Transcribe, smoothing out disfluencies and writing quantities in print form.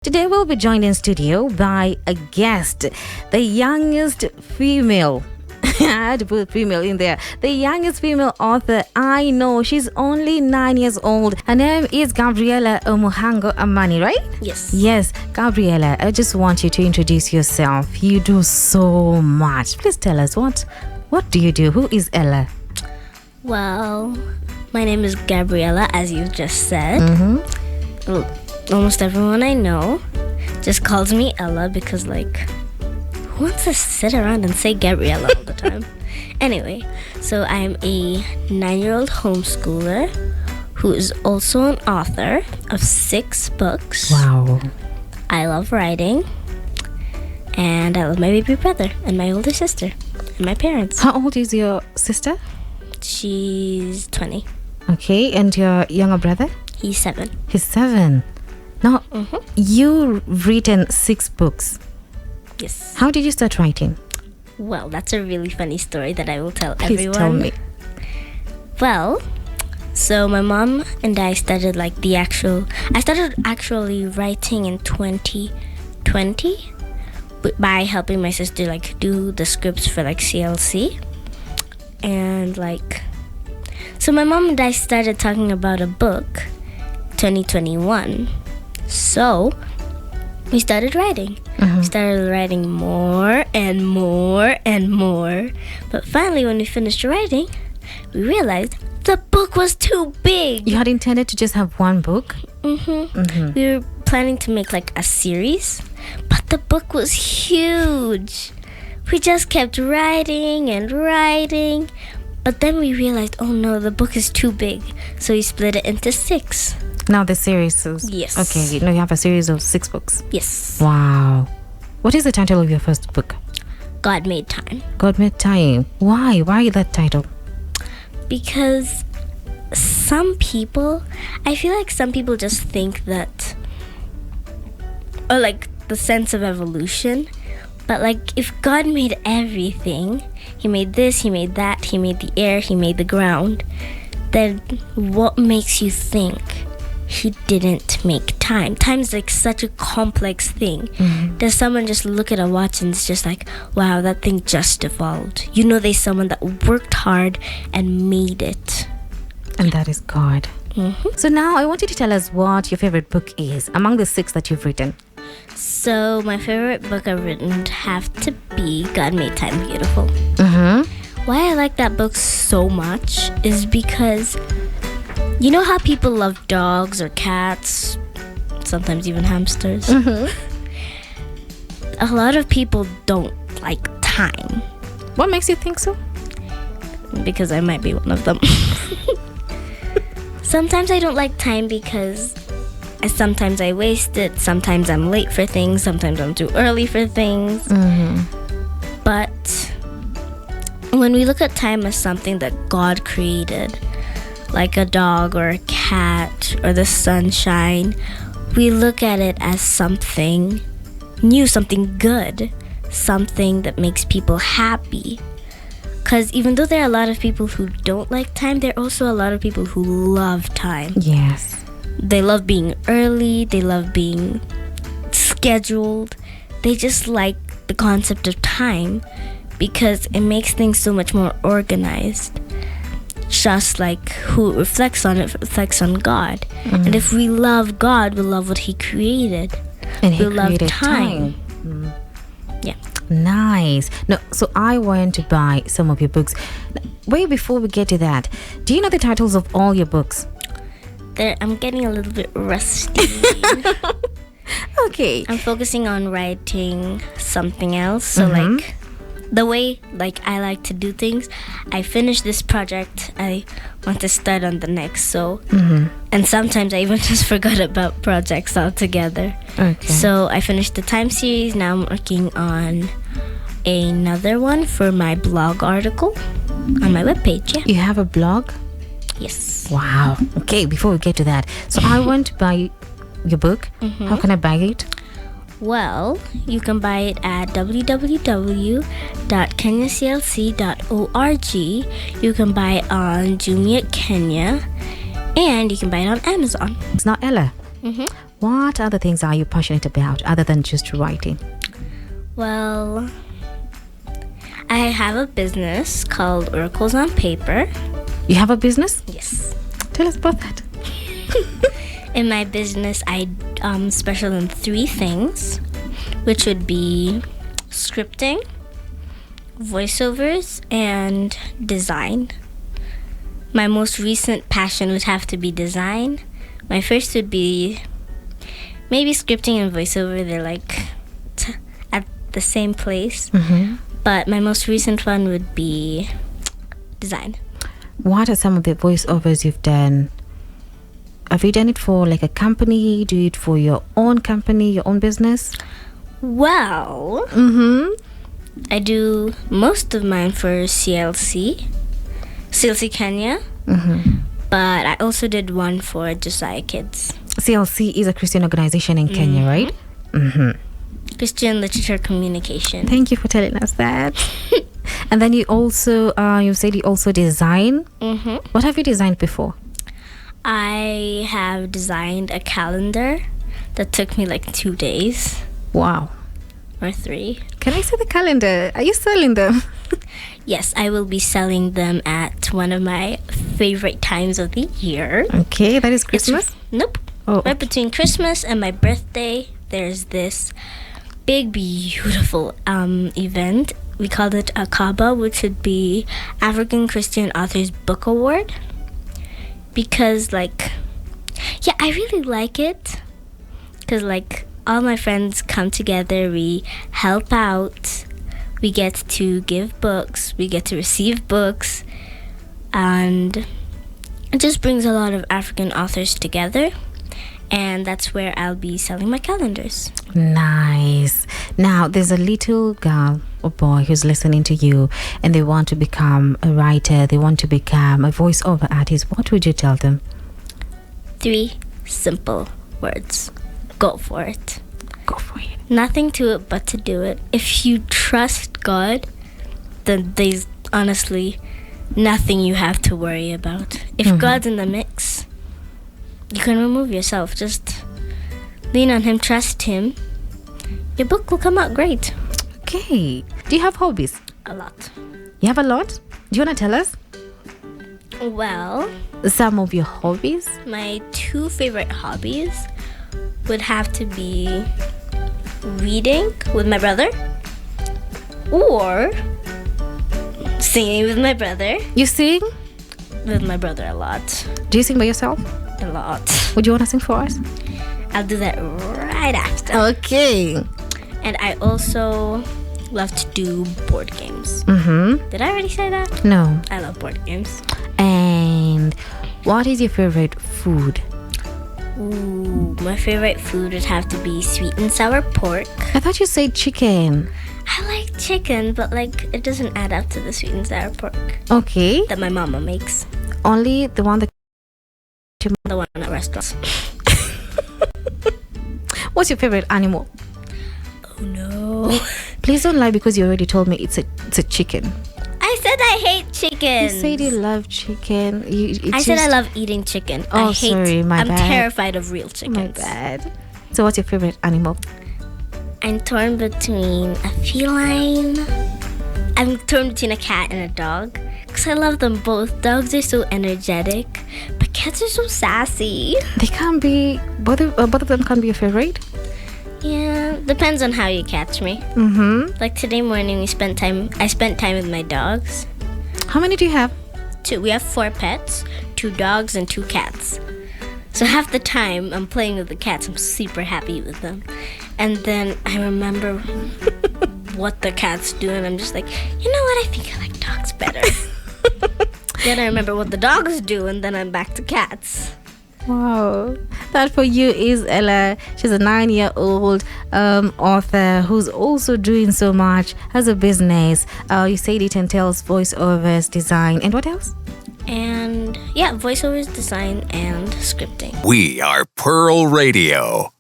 Today we'll be joined in studio by a guest, the youngest female. I had to put female in there. The youngest female author I know. She's only 9 years old. Her name is Gabriella Omuhango Amani, right? Yes. Yes, Gabriella, I just want you to introduce yourself. You do so much. Please tell us what do you do? Who is Ellah? Well, my name is Gabriella, as you just said. Well, almost everyone I know just calls me Ellah because, who wants to sit around and say Gabriella all the time? Anyway, so I'm a 9-year-old homeschooler who is also an author of 6 books. Wow. I love writing, and I love my baby brother and my older sister and my parents. How old is your sister? She's 20. Okay, and your younger brother? He's 7. He's 7. Now, you've written 6 books. Yes. How did you start writing? Well, that's a really funny story that I will tell Please everyone. tell me. Well, so my mom and I started I started actually writing in 2020 by helping my sister do the scripts for CLC. And so my mom and I started talking about a book 2021. So we started writing. We started writing more and more and more. But finally, when we finished writing, we realized the book was too big. You had intended to just have one book? We were planning to make a series, but the book was huge. We just kept writing and writing. But then we realized, oh no, the book is too big. So we split it into 6. Now the series is... Yes. Okay, now you have a series of 6 books. Yes. Wow. What is the title of your first book? God Made Time. God Made Time. Why? Why that title? Because I feel like some people just think that, or the sense of evolution. But if God made everything, He made this, He made that, He made the air, He made the ground, then what makes you think He didn't make time? Time's such a complex thing. Does someone just look at a watch and it's just wow, that thing just evolved? There's someone that worked hard and made it. And that is God. So now I want you to tell us what your favorite book is among the 6 that you've written. So my favorite book I've written would have to be God Made Time Beautiful. Why I like that book so much is because you know how people love dogs or cats, sometimes even hamsters? A lot of people don't like time. What makes you think so? Because I might be one of them. Sometimes I don't like time because sometimes I waste it, sometimes I'm late for things, sometimes I'm too early for things. But when we look at time as something that God created, like a dog or a cat or the sunshine, we look at it as something new, something good, something that makes people happy. Because even though there are a lot of people who don't like time, there are also a lot of people who love time. Yes. They love being early, they love being scheduled. They just like the concept of time because it makes things so much more organized. Just who reflects on it reflects on God. And if we love God, we love what He created. And He we love created time. Yeah. Nice. No, so I want to buy some of your books. Way before we get to that, do you know the titles of all your books? I'm getting a little bit rusty. Okay. I'm focusing on writing something else. So the way I like to do things, I finish this project, I want to start on the next. So and sometimes I even just forgot about projects altogether. Okay. So I finished the time series. Now I'm working on another one for my blog article on my webpage. Yeah. You have a blog? Yes. Wow. Okay, before we get to that, so I want to buy your book. How can I buy it? Well, you can buy it at www.kenyaclc.org. You can buy it on Jumia Kenya, and you can buy it on Amazon. It's not Ellah. What other things are you passionate about other than just writing? Well, I have a business called Oracles on Paper. You have a business? Yes. Tell us about that. In my business, I special in 3 things, which would be scripting, voiceovers, and design. My most recent passion would have to be design. My first would be maybe scripting and voiceover. They're like at the same place. Mm-hmm. But my most recent one would be design. What are some of the voiceovers you've done? Have you done it for like a company? Do it for your own company, your own business? Well, I do most of mine for CLC Kenya. But I also did one for Josiah Kids. CLC is a Christian organization in Kenya, right? Christian Literature Communication. Thank you for telling us that. And then you also, you said you also design. What have you designed before? I have designed a calendar that took me like 2 days. Wow. Or 3. Can I see the calendar? Are you selling them? Yes, I will be selling them at one of my favorite times of the year. Okay, that is Christmas? Nope. Oh, Right between Christmas and my birthday, there's this big, beautiful event. We called it a Kaba, which would be African Christian Authors Book Award. Because, I really like it. Because, all my friends come together, we help out, we get to give books, we get to receive books, and it just brings a lot of African authors together. And that's where I'll be selling my calendars. Nice. Now, there's a little girl or boy who's listening to you and they want to become a writer, they want to become a voiceover artist. What would you tell them? 3 simple words. Go for it. Go for it. Nothing to it but to do it. If you trust God, then there's honestly nothing you have to worry about. If God's in the mix, you can remove yourself. Just lean on Him, trust Him. Your book will come out great. Okay. Do you have hobbies? A lot. You have a lot? Do you want to tell us Well, some of your hobbies? my 2 favorite hobbies would have to be reading with my brother or singing with my brother. You sing? With my brother a lot. Do you sing by yourself? A lot. Would you want to sing for us? I'll do that right after. Okay. And I also love to do board games. Did I already say that? No. I love board games. And what is your favorite food? Ooh, my favorite food would have to be sweet and sour pork. I thought you said chicken. I like chicken, but it doesn't add up to the sweet and sour pork Okay. that my mama makes. Only the one that... The one at restaurants. What's your favorite animal? Oh no. Please don't lie because you already told me it's a chicken. I said I hate chicken. You said you love chicken. I said I love eating chicken. Oh, sorry, my I'm bad. terrified of real chickens. My bad. So what's your favorite animal? I'm torn between a feline. I'm torn between a cat and a dog. Because I love them both. Dogs are so energetic, but cats are so sassy. They can't be... Both of them can't be your favorite? Yeah, depends on how you catch me. Like today morning, I spent time with my dogs. How many do you have? 2. We have 4 pets, 2 dogs and 2 cats. So half the time I'm playing with the cats, I'm super happy with them. And then I remember what the cats do and I'm just like, you know what, I think I like dogs better. Then I remember what the dogs do and then I'm back to cats. Wow. That for you is Ellah. She's a 9-year-old author who's also doing so much, has a business. You said it entails voiceovers, design, and what else? And yeah, voiceovers, design, and scripting. We are Pearl Radio.